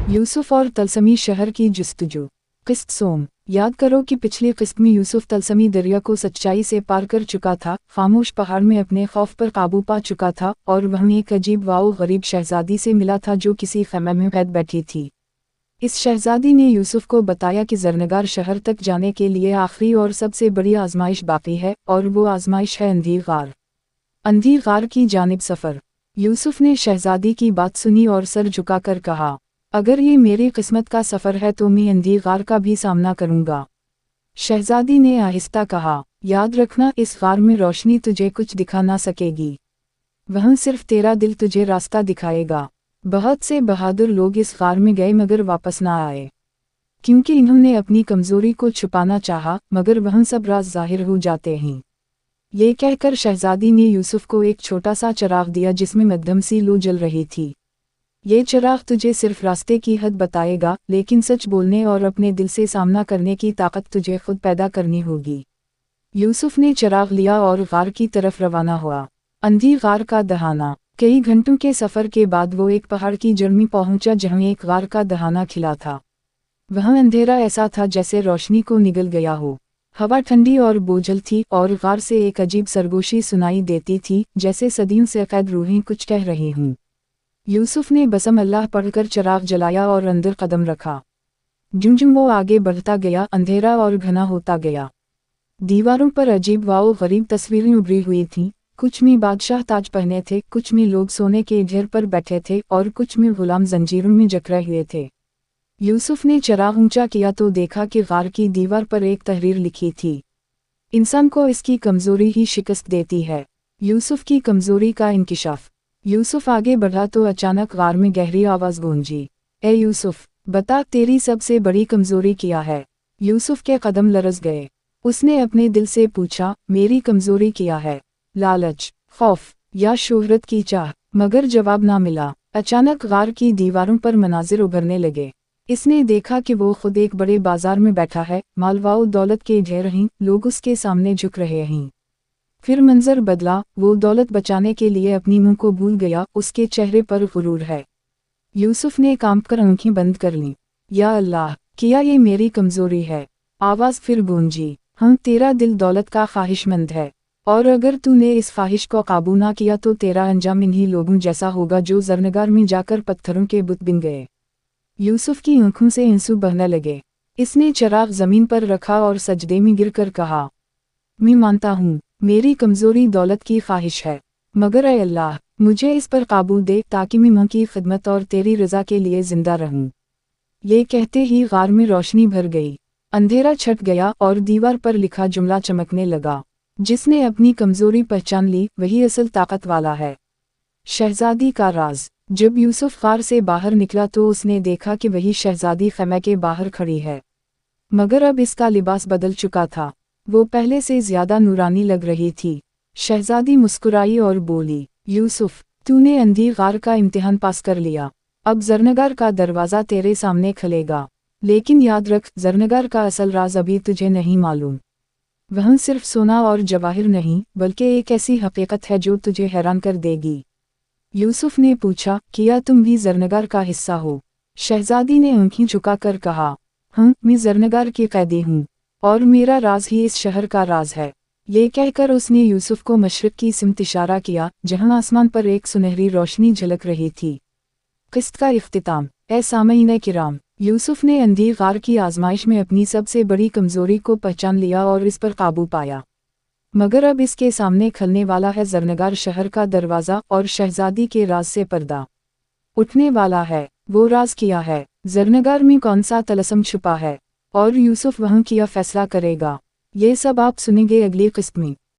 यूसुफ और तलसमी शहर की जुस्तजू। किस्त सोम। याद करो कि पिछली किस्त में यूसुफ तलसमी दरिया को सच्चाई से पार कर चुका था, खामोश पहाड़ में अपने खौफ पर काबू पा चुका था और वहीं एक अजीब वाओ गरीब शहजादी से मिला था जो किसी खैमे में कैद बैठी थी। इस शहजादी ने यूसुफ को बताया कि जरनगार शहर तक जाने के लिए आखिरी और सबसे बड़ी आजमाइश बाकी है, और वो आजमाइश है अंधीर गार। अंधीर गार की जानिब सफ़र। यूसुफ ने शहजादी की बात सुनी और सर झुकाकर कहा, अगर ये मेरी किस्मत का सफ़र है तो मैं अंधीर गार का भी सामना करूँगा। शहजादी ने आहिस्ता कहा, याद रखना इस गार में रोशनी तुझे कुछ दिखा ना सकेगी, वहाँ सिर्फ तेरा दिल तुझे रास्ता दिखाएगा। बहुत से बहादुर लोग इस गार में गए मगर वापस ना आए, क्योंकि इन्होंने अपनी कमज़ोरी को छुपाना चाहा, मगर वहाँ सब राज जाहिर हो जाते हैं। ये कहकर शहजादी ने यूसुफ को एक छोटा सा चिराग दिया जिसमें मध्यम सी लौ जल रही थी। ये चिराग तुझे सिर्फ रास्ते की हद बताएगा, लेकिन सच बोलने और अपने दिल से सामना करने की ताकत तुझे खुद पैदा करनी होगी। यूसुफ ने चिराग लिया और गार की तरफ रवाना हुआ। अंधीर गार का दहाना। कई घंटों के सफ़र के बाद वो एक पहाड़ की जड़ में पहुंचा जहां एक गार का दहाना खिला था। वहां अंधेरा ऐसा था जैसे रोशनी को निगल गया हो। हवा ठंडी और बोझल थी और गार से एक अजीब सरगोशी सुनाई देती थी, जैसे सदियों से कैद रूहें कुछ कह रही हूँ। यूसुफ ने बसम अल्लाह पढ़कर चिराग जलाया और अंदर कदम रखा। ज्यों-ज्यों वो आगे बढ़ता गया, अंधेरा और घना होता गया। दीवारों पर अजीब वाओ गरीब तस्वीरें उभरी हुई थीं। कुछ में बादशाह ताज पहने थे, कुछ में लोग सोने के ढेर पर बैठे थे और कुछ में गुलाम जंजीरों में जकड़े हुए थे। यूसुफ ने चिराग ऊंचा किया तो देखा कि गार की दीवार पर एक तहरीर लिखी थी, इंसान को इसकी कमज़ोरी ही शिकस्त देती है। यूसुफ की कमज़ोरी का इंकिशाफ। यूसुफ आगे बढ़ा तो अचानक गार में गहरी आवाज़ गूंजी, ए यूसुफ, बता तेरी सबसे बड़ी कमज़ोरी क्या है। यूसुफ के कदम लरज़ गए। उसने अपने दिल से पूछा, मेरी कमज़ोरी क्या है, लालच, खौफ या शोहरत की चाह? मगर जवाब ना मिला। अचानक गार की दीवारों पर मनाजिर उभरने लगे। इसने देखा कि वो खुद एक बड़े बाजार में बैठा है, मालवाओ दौलत के ढेर हैं, लोग उसके सामने झुक रहे हैं। फिर मंजर बदला, वो दौलत बचाने के लिए अपनी मुंह को भूल गया, उसके चेहरे पर गुरूर है। यूसुफ ने कांपकर आंखें बंद कर लीं। या अल्लाह, क्या ये मेरी कमज़ोरी है? आवाज़ फिर गूंजी, हाँ, तेरा दिल दौलत का ख्वाहिशमंद है, और अगर तूने इस ख्वाहिश को काबू ना किया तो तेरा अंजाम इन्हीं लोगों जैसा होगा जो जरनगार में जाकर पत्थरों के बुत बन गए। यूसुफ की आंखों से आंसू बहने लगे। इसने चिराग ज़मीन पर रखा और सजदे में गिरकर कहा, मैं मानता हूँ, मेरी कमज़ोरी दौलत की ख्वाहिश है, मगर ऐ अल्लाह, मुझे इस पर काबू दे ताकि मैं माँ की खिदमत और तेरी रज़ा के लिए ज़िंदा रहूँ। ये कहते ही गार में रोशनी भर गई। अंधेरा छट गया और दीवार पर लिखा जुमला चमकने लगा, जिसने अपनी कमज़ोरी पहचान ली वही असल ताकत वाला है। शहजादी का राज। जब यूसुफ गार से बाहर निकला तो उसने देखा कि वही शहजादी खैमे के बाहर खड़ी है, मगर अब इसका लिबास बदल चुका था। वो पहले से ज़्यादा नूरानी लग रही थी। शहजादी मुस्कुराई और बोली, यूसुफ, तूने अंधीर गार का इम्तिहान पास कर लिया, अब जरनगार का दरवाज़ा तेरे सामने खुलेगा। लेकिन याद रख, जरनगार का असल राज अभी तुझे नहीं मालूम। वहाँ सिर्फ सोना और जवाहिर नहीं, बल्कि एक ऐसी हकीकत है जो तुझे हैरान कर देगी। यूसुफ ने पूछा, क्या तुम भी जरनगार का हिस्सा हो? शहजादी ने आंखें झुकाकर कहा, हाँ, मैं जरनगार की कैदी हूँ, और मेरा राज ही इस शहर का राज है। ये कहकर उसने यूसुफ को मशरिक की सिमत इशारा किया, जहाँ आसमान पर एक सुनहरी रोशनी झलक रही थी। किस्त का इख्तिताम। ए सामईन किराम, यूसुफ ने अंधीर गार की आजमाइश में अपनी सबसे बड़ी कमज़ोरी को पहचान लिया और इस पर काबू पाया, मगर अब इसके सामने खलने वाला है जरनगार शहर का दरवाज़ा और शहजादी के राज से पर्दा उठने वाला है। वो राज किया है, जरनगार में कौन सा तलस्सम छुपा है, और यूसुफ वहाँ किया फैसला करेगा। ये सब आप सुनेंगे अगली किस्त में।